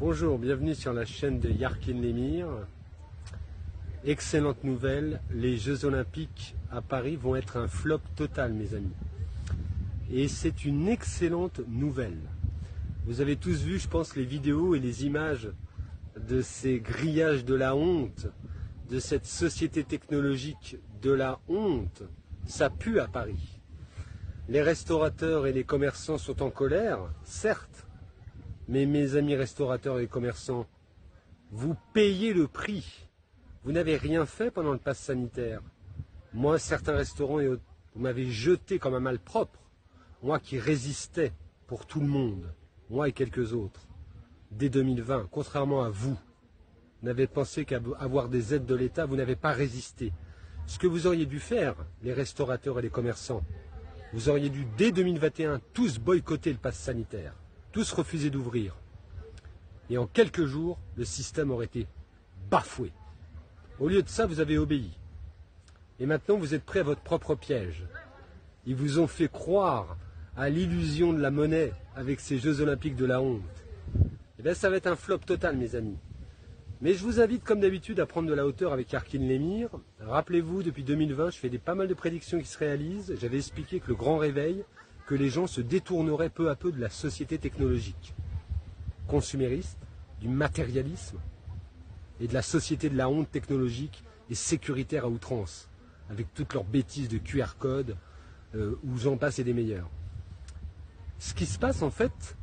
Bonjour, bienvenue sur la chaîne de Yarkin Lemire. Excellente nouvelle, les Jeux Olympiques à Paris vont être un flop total, mes amis. Et c'est une excellente nouvelle. Vous avez tous vu, je pense, les vidéos et les images de ces grillages de la honte, de cette société technologique de la honte. Ça pue à Paris. Les restaurateurs et les commerçants sont en colère, certes, mais mes amis restaurateurs et commerçants, vous payez le prix. Vous n'avez rien fait pendant le pass sanitaire. Moi, certains restaurants, vous m'avez jeté comme un malpropre. Moi qui résistais pour tout le monde, moi et quelques autres, dès 2020, contrairement à vous, n'avez pensé qu'à avoir des aides de l'État, vous n'avez pas résisté. Ce que vous auriez dû faire, les restaurateurs et les commerçants, vous auriez dû, dès 2021, tous boycotter le pass sanitaire, tous refuser d'ouvrir. Et en quelques jours, le système aurait été bafoué. Au lieu de ça, vous avez obéi. Et maintenant, vous êtes prêts à votre propre piège. Ils vous ont fait croire à l'illusion de la monnaie avec ces Jeux Olympiques de la honte. Eh bien, ça va être un flop total, mes amis. Mais je vous invite, comme d'habitude, à prendre de la hauteur avec Yarkin Lemire. Rappelez-vous, depuis 2020, je fais pas mal de prédictions qui se réalisent. J'avais expliqué que le grand réveil, que les gens se détourneraient peu à peu de la société technologique, consumériste, du matérialisme et de la société de la honte technologique et sécuritaire à outrance, avec toutes leurs bêtises de QR code, où j'en passe et des meilleurs. Ce qui se passe en fait,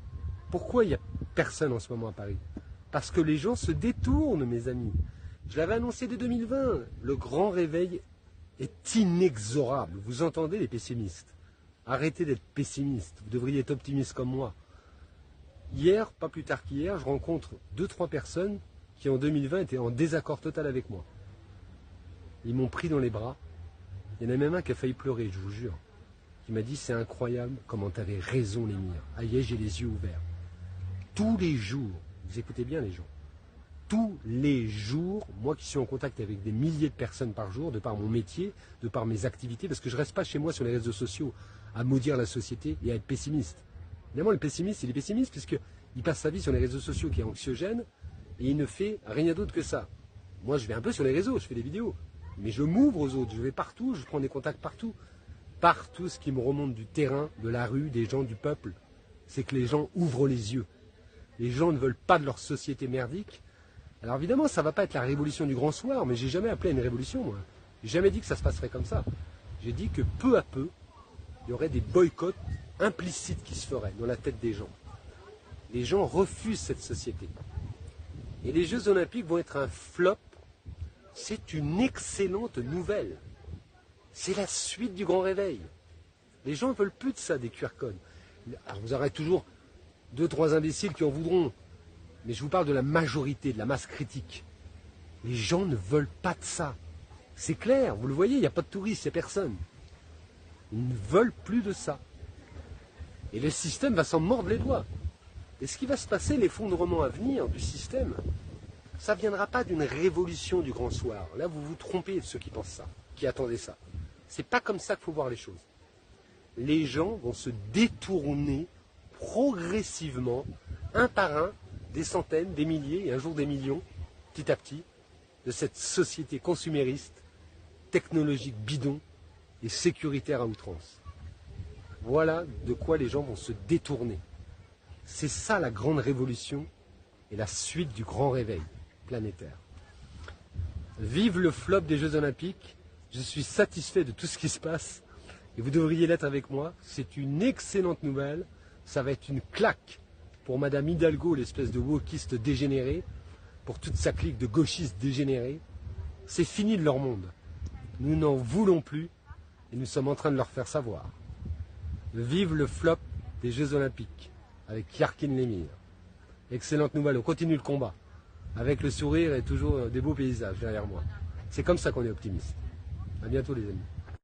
pourquoi il n'y a personne en ce moment à Paris? Parce que les gens se détournent, mes amis. Je l'avais annoncé dès 2020, le grand réveil est inexorable. Vous entendez les pessimistes? Arrêtez d'être pessimiste, vous devriez être optimiste comme moi. Hier, pas plus tard qu'hier, je rencontre 2-3 personnes qui en 2020 étaient en désaccord total avec moi. Ils m'ont pris dans les bras. Il y en a même un qui a failli pleurer, je vous jure. Qui m'a dit, c'est incroyable comment tu avais raison, Lemire. Aïe, j'ai les yeux ouverts. Tous les jours, vous écoutez bien les gens, tous les jours, moi qui suis en contact avec des milliers de personnes par jour, de par mon métier, de par mes activités, parce que je ne reste pas chez moi sur les réseaux sociaux à maudire la société et à être pessimiste. Évidemment, le pessimiste, il est pessimiste puisqu'il passe sa vie sur les réseaux sociaux qui est anxiogène et il ne fait rien d'autre que ça. Moi, je vais un peu sur les réseaux, je fais des vidéos, mais je m'ouvre aux autres, je vais partout, je prends des contacts partout. Partout, ce qui me remonte du terrain, de la rue, des gens, du peuple, c'est que les gens ouvrent les yeux. Les gens ne veulent pas de leur société merdique. Alors évidemment, ça ne va pas être la révolution du grand soir, mais j'ai jamais appelé à une révolution, moi. J'ai jamais dit que ça se passerait comme ça. J'ai dit que peu à peu, il y aurait des boycotts implicites qui se feraient dans la tête des gens. Les gens refusent cette société. Et les Jeux Olympiques vont être un flop. C'est une excellente nouvelle. C'est la suite du grand réveil. Les gens ne veulent plus de ça, des QR codes. Alors vous aurez toujours 2-3 imbéciles qui en voudront. Mais je vous parle de la majorité, de la masse critique. Les gens ne veulent pas de ça. C'est clair, vous le voyez, il n'y a pas de touristes, il n'y a personne. Ils ne veulent plus de ça. Et le système va s'en mordre les doigts. Et ce qui va se passer, l'effondrement à venir du système, ça ne viendra pas d'une révolution du grand soir. Là, vous vous trompez de ceux qui pensent ça, qui attendaient ça. C'est pas comme ça qu'il faut voir les choses. Les gens vont se détourner progressivement, un par un, des centaines, des milliers et un jour des millions, petit à petit, de cette société consumériste, technologique bidon et sécuritaire à outrance. Voilà de quoi les gens vont se détourner. C'est ça la grande révolution et la suite du grand réveil planétaire. Vive le flop des Jeux Olympiques. Je suis satisfait de tout ce qui se passe et vous devriez l'être avec moi. C'est une excellente nouvelle. Ça va être une claque pour Madame Hidalgo, l'espèce de wokiste dégénéré, pour toute sa clique de gauchistes dégénérés. C'est fini de leur monde. Nous n'en voulons plus et nous sommes en train de leur faire savoir. Vive le flop des Jeux Olympiques avec Yarkin Lemire. Excellente nouvelle, on continue le combat. Avec le sourire et toujours des beaux paysages derrière moi. C'est comme ça qu'on est optimiste. À bientôt les amis.